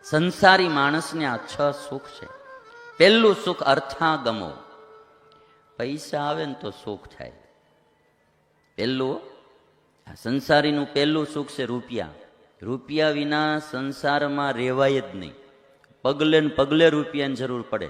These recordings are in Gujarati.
સંસારી માણસને આ 6 સુખ છે. પહેલું સુખ અર્થાગમો. પૈસા આવે ને તો સુખ થાય. પહેલું સંસારીનું પહેલું સુખ છે રૂપિયા. રૂપિયા વિના સંસારમાં રહેવાય જ નહીં. પગલે ને પગલે રૂપિયાની જરૂર પડે.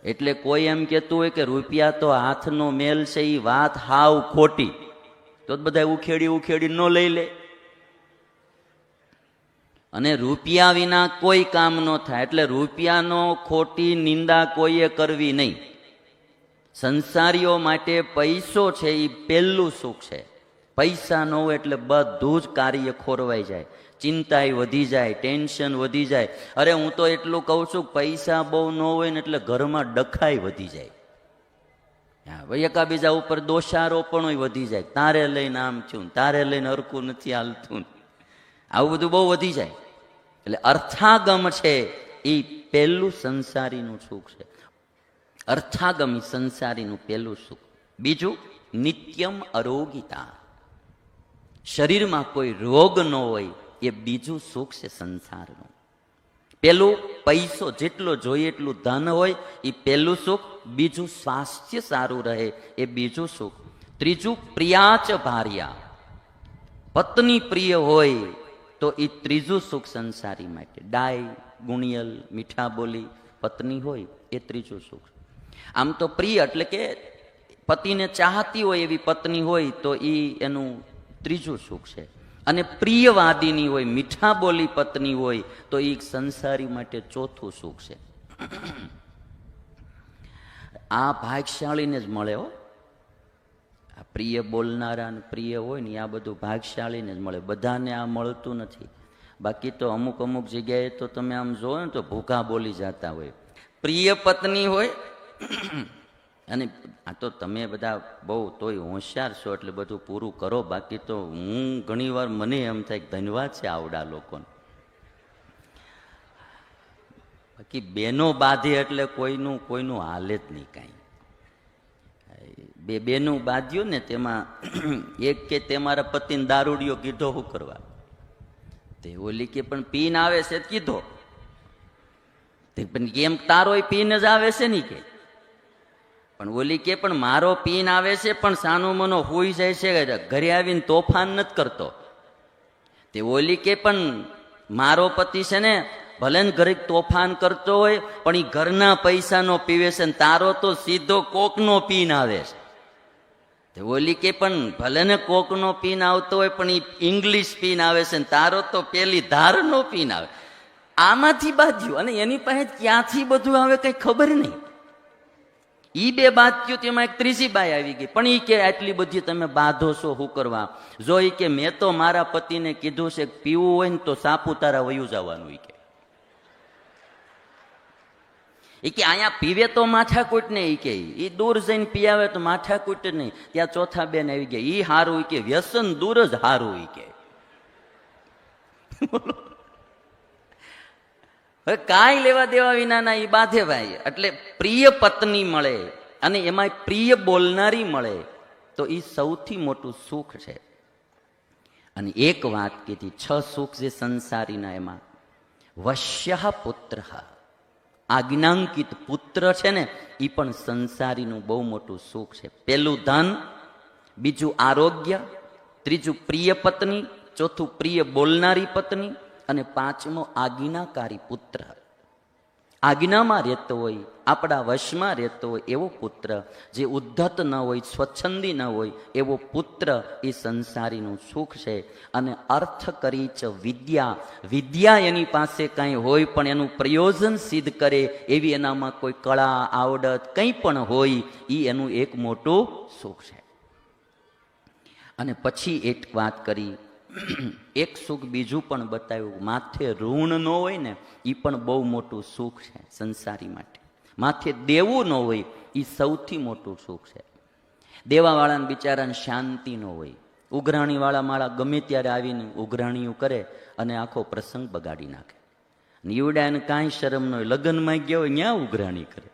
એટલે કોઈ એમ કહેતું હોય કે રૂપિયા તો હાથનો મેલ છે, એ વાત હાવ ખોટી. તો બધા ઉખેડી ન લઈ લે. અને રૂપિયા વિના કોઈ કામ ન થાય. એટલે રૂપિયાનો ખોટી નિંદા કોઈએ કરવી નહીં. સંસારીઓ માટે પૈસો છે એ પહેલું સુખ છે. પૈસા ન હોય એટલે બધું જ કાર્ય ખોરવાઈ જાય, ચિંતા વધી જાય, ટેન્શન વધી જાય. અરે હું તો એટલું કહું છું, પૈસા બહુ ન હોય ને એટલે ઘરમાં ડખાઈ વધી જાય. એકાબીજા ઉપર દોષારોપણો વધી જાય. તારે લઈને આમ થયું, તારે લઈને હરખું નથી હાલતું, આવું બધું બહુ વધી જાય. એટલે અર્થાગમ છે એ પહેલું સંસારીનું સુખ છે. અર્થાગમી સંસારીનું પહેલું સુખ. બીજું નિત્યમ અરોગિતા. શરીરમાં કોઈ રોગ ન હોય એ બીજું સુખ છે સંસારનું. પેલું પૈસો જેટલો જોઈએ એટલું ધન હોય એ પહેલું સુખ. બીજું સ્વાસ્થ્ય સારું રહે એ બીજું સુખ. ત્રીજું પ્રિયાચ ભાર્યા. પત્ની પ્રિય હોય તો એ ત્રીજું સુખ સંસારી માટે. ડાય, ગુણિયલ, મીઠા બોલી પત્ની હોય એ ત્રીજું સુખ. આમ તો પ્રિય એટલે કે પતિને ચાહતી હોય એવી પત્ની હોય તો એ એનું ત્રીજું સુખ છે. અને પ્રિયવાદીની હોય, મીઠા બોલી પત્ની હોય તો એ સંસારી માટે ચોથું સુખ છે. આ ભાગ્યશાળીને જ મળે હો. આ પ્રિય બોલનારા ને પ્રિય હોય ને આ બધું ભાગ્યશાળીને જ મળે. બધાને આ મળતું નથી. બાકી તો અમુક અમુક જગ્યાએ તો તમે આમ જોવો ને તો ભૂખા બોલી જતા હોય. પ્રિય પત્ની હોય. અને આ તો તમે બધા બહુ તોય હોશિયાર છો એટલે બધું પૂરું કરો. બાકી તો હું ઘણી વાર મને એમ થાય કે ધન્યવાદ છે આવડા લોકોને. બાકી બેનો બાંધે એટલે કોઈનું હાલે જ નહીં કાંઈ. બે બેનું બાંધ્યું ને તેમાં એક કે તે મારા પતિને દારૂડિયો કીધો શું કરવા? તે ઓલી કે પણ પીન આવે છે કીધો. તે પણ કેમ તારોય પીન જ આવે છે ને કે. પણ ઓલી કે પણ મારો પીન આવે છે પણ સાનો મનો હોઈ જાય છે, ઘરે આવીને તોફાન નથી કરતો. તે ઓલી કે પણ મારો પતિ છે ને ભલે ને ઘરે તોફાન કરતો હોય પણ એ ઘરના પૈસાનો પીવે છે ને તારો તો સીધો કોકનો પીન આવે છે. તે ઓલી કે પણ ભલે ને કોકનો પીન આવતો હોય પણ એ ઇંગ્લિશ પીન આવે છે ને તારો તો પેલી ધારનો પીન આવે. આમાંથી બાજ્યું અને એની પાસે ક્યાંથી બધું આવે કઈ ખબર નહીં. ઈ બે બાધ્યું તેમાં એક ત્રીજી બાઈ આવી ગઈ. પણ ઈ કે આટલી બધી તમે બાંધો છો શું કરવા? જો ઈ કે મેં તો મારા પતિને કીધું છે પીવું હોય ને તો સાપુતારા વયું જવાનું. ઈ કે અહીંયા પીવે તો માથાકૂટ ને. ઈ કે ઈ દૂર જઈને પીયાવે તો માથાકૂટ નહીં. ત્યાં ચોથા બેન આવી ગયા. ઈ હારું. ઈ કે વ્યસન દૂર જ હારું. ઈ કે હવે કાંઈ લેવા દેવા વિનાના એ બાધે ભાઈ. એટલે પ્રિય પત્ની મળે અને એમાં પ્રિય બોલનારી મળે તો એ સૌથી મોટું સુખ છે. અને એક વાત કીધી, 6 સુખ જે સંસારીના એમાં વશ્ય પુત્ર, આજ્ઞાંકિત પુત્ર છે ને એ પણ સંસારીનું બહુ મોટું સુખ છે. પેલું ધન, બીજું આરોગ્ય, ત્રીજું પ્રિય પત્ની, ચોથું પ્રિય બોલનારી પત્ની અને પાંચમો આજ્ઞાકારી પુત્ર. આજ્ઞામાં રહેતો હોય, આપણા વશમાં રહેતો હોય એવો પુત્ર, જે ઉદ્ધત ન હોય, સ્વચ્છંદી ન હોય એવો પુત્ર એ સંસારીનું સુખ છે. અને અર્થ કરી ચ વિદ્યા, વિદ્યા એની પાસે કાંઈ હોય પણ એનું પ્રયોજન સિદ્ધ કરે એવી એનામાં કોઈ કળા આવડત કંઈ પણ હોય એ એનું એક મોટું સુખ છે. અને પછી એક વાત કરી, એક સુખ બીજું પણ બતાવ્યું, માથે ઋણ ન હોય ને એ પણ બહુ મોટું સુખ છે સંસારી માટે. માથે દેવું ન હોય એ સૌથી મોટું સુખ છે. દેવાવાળાને બિચારાને શાંતિ ન હોય. ઉઘરાણીવાળા માળા ગમે ત્યારે આવીને ઉઘરાણીઓ કરે અને આખો પ્રસંગ બગાડી નાખે. નીવડાને કાંઈ શરમ ન હોય. લગ્નમાં ગયા હોય ત્યાં ઉઘરાણી કરે,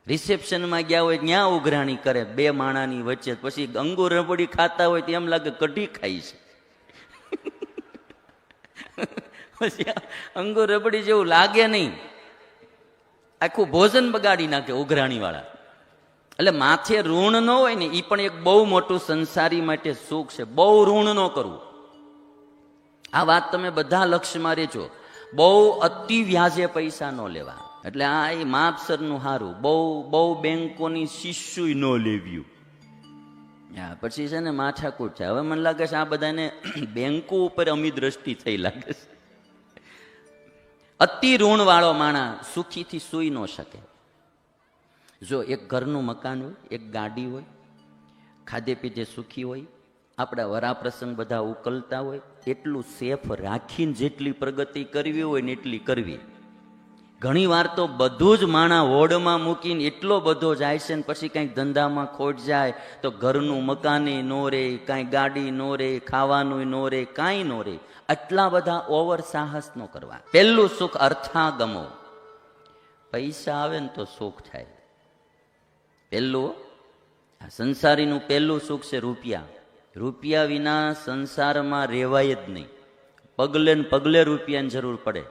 રિસેપ્શનમાં ગયા હોય ત્યાં ઉઘરાણી કરે, બે માણાની વચ્ચે. પછી અંગુર રબડી ખાતા હોય તો એમ લાગે કઢી ખાઈ છે. પછી અંગુર રબડી જેવું લાગે નહીં, આખું ભોજન બગાડી નાખે ઉઘરાણી વાળા. એટલે માથે ઋણ ન હોય ને, એ પણ એક બહુ મોટું સંસારી માટે સુખ છે. બહુ ઋણ ન કરવું, આ વાત તમે બધા લક્ષ્યમાં રહેજો. બહુ અતિ વ્યાજે પૈસા ન લેવા. એટલે આ એ માપસરનું હારું. બહુ બહુ બેંકોની શિષ્યું ન લેવ્યું, પછી છે ને માથાકૂટ છે. હવે મને લાગે છે આ બધાને બેંકો ઉપર અમી દ્રષ્ટિ થઈ લાગે છે. અતિ ઋણ વાળો માણસ સુખીથી સૂઈ ન શકે. જો એક ઘરનું મકાન હોય, એક ગાડી હોય, ખાધે પીધે સુખી હોય, આપણા વરાપ્રસંગ બધા ઉકલતા હોય, એટલું સેફ રાખીને જેટલી પ્રગતિ કરવી હોય ને એટલી કરવી. ઘણી વાર તો બધું જ માણા હોડમાં મૂકીને એટલો બધો જાય છે ને પછી કંઈક ધંધામાં ખોટ જાય તો ઘરનું મકાને નો રે, કાંઈ ગાડી નો રે, ખાવાનું નો રે, કાંઈ નો રે. આટલા બધા ઓવર સાહસ નો કરવા. પહેલું સુખ અર્થાગમો. પૈસા આવે ને તો સુખ થાય. પહેલું સંસારીનું પહેલું સુખ છે રૂપિયા. રૂપિયા વિના સંસારમાં રહેવાય જ નહીં. પગલે ને પગલે રૂપિયાની જરૂર પડે.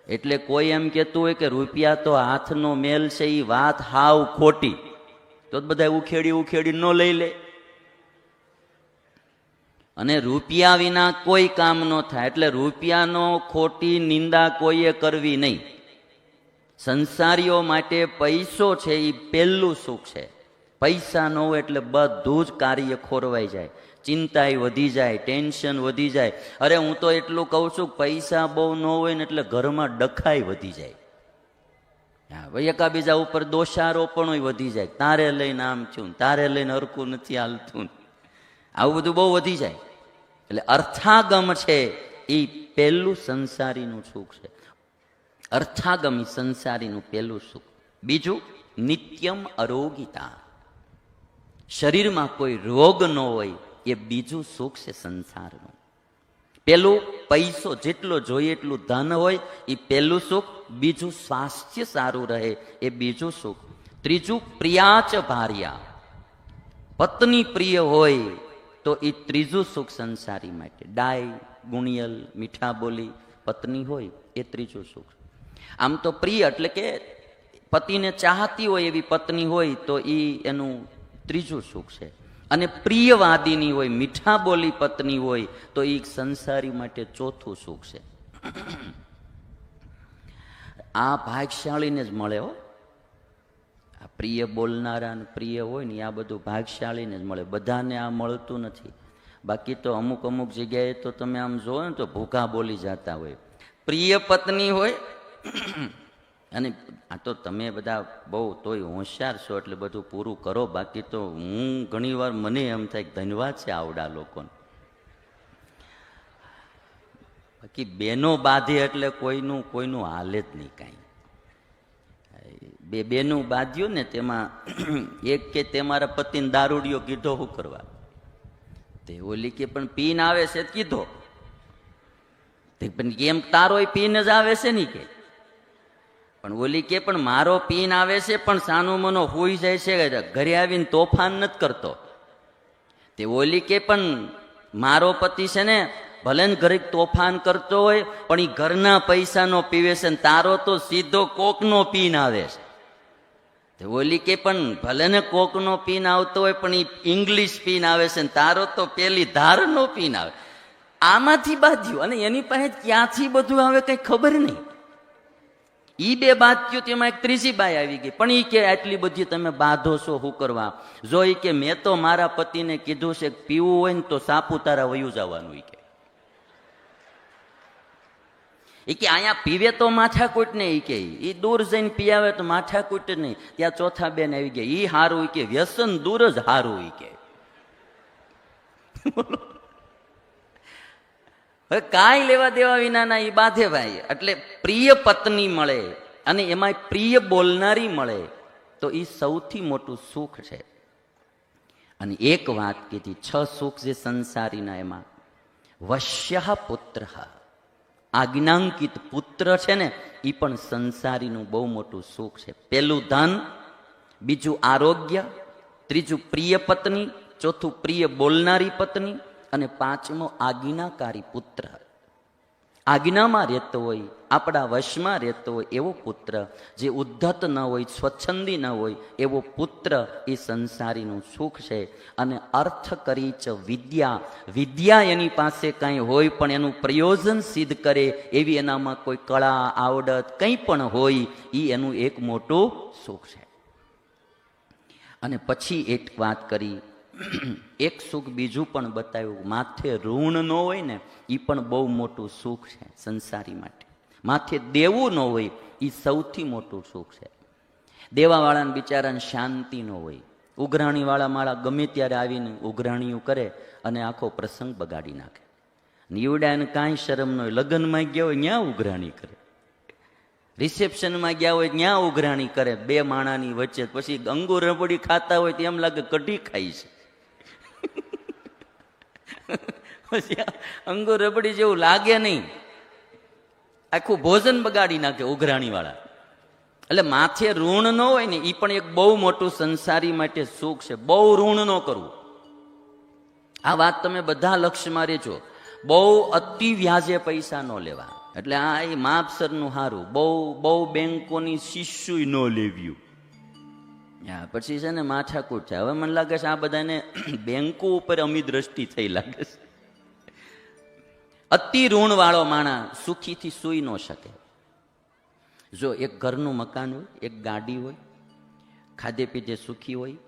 એટલે કોઈ એમ કહેતું હોય કે રૂપિયા તો હાથનો મેલ છે, એ વાત હાવ ખોટી. તો બધા ઉખેડી ન લઈ લે. અને રૂપિયા વિના કોઈ કામ ન થાય. એટલે રૂપિયાનો ખોટી નિંદા કોઈએ કરવી નહીં. સંસારીઓ માટે પૈસો છે એ પહેલું સુખ છે. પૈસા ન હોય એટલે બધું જ કાર્ય ખોરવાઈ જાય, ચિંતા વધી જાય, ટેન્શન વધી જાય. અરે હું તો એટલું કહું છું, પૈસા બહુ ન હોય ને એટલે ઘરમાં ડખાઈ વધી જાય. ભાઈ એકાબીજા ઉપર દોષારોપણ વધી જાય. તારે લઈને આમ થયું, તારે લઈને હરકું નથી હાલતું, આવું બધું બહુ વધી જાય. એટલે અર્થાગમ છે એ પહેલું સંસારીનું સુખ છે. અર્થાગમી સંસારીનું પહેલું સુખ. બીજું નિત્યમ અરોગિતા. શરીરમાં કોઈ રોગ ન હોય એ બીજું સુખ છે સંસારનું. પેલું પૈસો જેટલો જોઈએ એટલું ધન હોય એ પહેલું સુખ. બીજું સ્વાસ્થ્ય સારું રહે એ બીજું સુખ. ત્રીજું પ્રિયાચ ભાર્યા. પત્ની પ્રિય હોય તો એ ત્રીજું સુખ સંસારી માટે. ડાય, ગુણિયલ, મીઠા બોલી પત્ની હોય એ ત્રીજું સુખ. આમ તો પ્રિય એટલે કે પતિને ચાહતી હોય એવી પત્ની હોય તો એ એનું ત્રીજું સુખ છે. અને પ્રિયવાદીની હોય, મીઠા બોલી પત્ની હોય તો એ સંસારી માટે ચોથું સુખ છે. આ ભાગશાળીને જ મળે હો. આ પ્રિય બોલનારા પ્રિય હોય ને આ બધું ભાગશાળીને જ મળે. બધાને આ મળતું નથી. બાકી તો અમુક અમુક જગ્યાએ તો તમે આમ જોવો ને તો ભૂખા બોલી જતા હોય. પ્રિય પત્ની હોય અને આ તો તમે બધા બહુ તોય હોશિયાર છો એટલે બધું પૂરું કરો. બાકી તો હું ઘણી વાર મને એમ થાય કે ધન્યવાદ છે આવડા લોકોને. બાકી બેનો બાંધે એટલે કોઈનું હાલે જ નહીં કાંઈ. બેનું બાંધ્યું ને તેમાં એક કે તે મારા પતિને દારૂડિયો કીધો શું કરવા? તે ઓલી કે પણ પીન આવે છે કીધો. પણ કેમ તારો પીન જ આવે છે ને કે. પણ ઓલી કે પણ મારો પીન આવે છે પણ સાનું મનો હોઈ જાય છે, ઘરે આવીને તોફાન નથી કરતો. તે ઓલી કે પણ મારો પતિ છે ને ભલે ને ઘરે તોફાન કરતો હોય પણ એ ઘરના પૈસાનો પીવે છે, ને તારો તો સીધો કોકનો પીન આવે છે. તે ઓલી કે પણ ભલે ને કોકનો પીન આવતો હોય પણ એ ઇંગ્લિશ પીન આવે છે, ને તારો તો પેલી ધારનો પીન આવે. આમાંથી બાંધ્યું અને એની પાસે ક્યાંથી બધું આવે કઈ ખબર નહીં. ઈ બે બાંધ્યું તેમાં એક ત્રીજી બાઈ આવી ગઈ. પણ ઈ કે આટલી બધી તમે બાંધો છો શું કરવા? જો ઈ કે મેં તો મારા પતિને કીધું છે કે પીવું હોય ને તો સાપુતારા વયું જવાનું. ઈ કે અહીંયા પીવે તો માથાકૂટ ને. ઈ કે ઈ દૂર જઈને પીયાવે તો માથાકૂટ નહીં. ત્યાં ચોથા બેન આવી ગયા. ઈ હારું. ઈ કે વ્યસન દૂર જ હારું. ઈ કે હવે કાંઈ લેવા દેવા વિનાના એ બાંધે ભાઈ. એટલે પ્રિય પત્ની મળે અને એમાં પ્રિય બોલનારી મળે તો એ સૌથી મોટું સુખ છે. અને એક વાત કીધી, 6 સુખ જે સંસારીના એમાં વશ્ય પુત્ર, આજ્ઞાંકિત પુત્ર છે ને એ પણ સંસારીનું બહુ મોટું સુખ છે. પેલું ધન, બીજું આરોગ્ય, ત્રીજું પ્રિય પત્ની, ચોથું પ્રિય બોલનારી પત્ની અને પાંચમો આજ્ઞાકારી પુત્ર. આજ્ઞામાં રહેતો હોય, આપણા વશમાં રહેતો હોય એવો પુત્ર, જે ઉદ્ધત ન હોય, સ્વચ્છંદી ન હોય એવો પુત્ર એ સંસારીનું સુખ છે. અને અર્થ કરી ચ વિદ્યા, વિદ્યા એની પાસે કાંઈ હોય પણ એનું પ્રયોજન સિદ્ધ કરે એવી એનામાં કોઈ કળા, આવડત કંઈ પણ હોય એ એનું એક મોટું સુખ છે. અને પછી એક વાત કરી, એક સુખ બીજું પણ બતાવ્યું, માથે ઋણ ન હોય ને એ પણ બહુ મોટું સુખ છે સંસારી માટે. માથે દેવું ન હોય એ સૌથી મોટું સુખ છે. દેવાવાળાને બિચારાને શાંતિ ન હોય, ઉઘરાણીવાળા માળા ગમે ત્યારે આવીને ઉઘરાણીઓ કરે અને આખો પ્રસંગ બગાડી નાખે. નીવડાને કાંઈ શરમ ન હોય, લગ્નમાં ગયા હોય ત્યાં ઉઘરાણી કરે, રિસેપ્શનમાં ગયા હોય ત્યાં ઉઘરાણી કરે, બે માણાની વચ્ચે. પછી અંગુર રબડી ખાતા હોય તો એમ લાગે કઢી ખાઈ છે. પછી અંગુર રબડી જેવું લાગે નહીં, આખું ભોજન બગાડી નાખે ઉઘરાણી વાળા. એટલે માથે ઋણ ન હોય ને એ પણ એક બહુ મોટું સંસારી માટે સુખ છે. બહુ ઋણ ન કરવું, આ વાત તમે બધા લક્ષ્યમાં રહેજો. બહુ અતિ વ્યાજે પૈસા ન લેવા, એટલે આ એ માપસરનું સારું. બહુ બેંકોની શિષ્ય ન લેવ્યું, પછી છે ને માથાકૂટ છે. હવે મને લાગે છે આ બધાને બેંકો ઉપર અમી દ્રષ્ટિ થઈ લાગે છે. અતિ ઋણ વાળો માણસ સુખીથી સૂઈ ન શકે. જો એક ઘરનું મકાન હોય, એક ગાડી હોય, ખાધે પીધે સુખી હોય,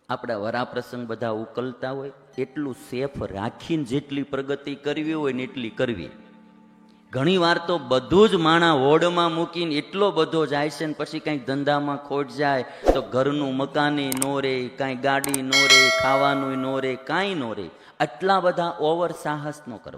આપણા વરાપ્રસંગ બધા ઉકલતા હોય, એટલું સેફ રાખીને જેટલી પ્રગતિ કરવી હોય ને એટલી કરવી. ઘણી વાર તો બધું જ માણા હોડમાં મૂકીને એટલો બધો જાય છે ને પછી કંઈક ધંધામાં ખોટ જાય તો ઘરનું મકાને નો રે, કાંઈ ગાડી નો રે, ખાવાનું નો રે, કાંઈ નો રે. આટલા બધા ઓવર સાહસ નો કરો.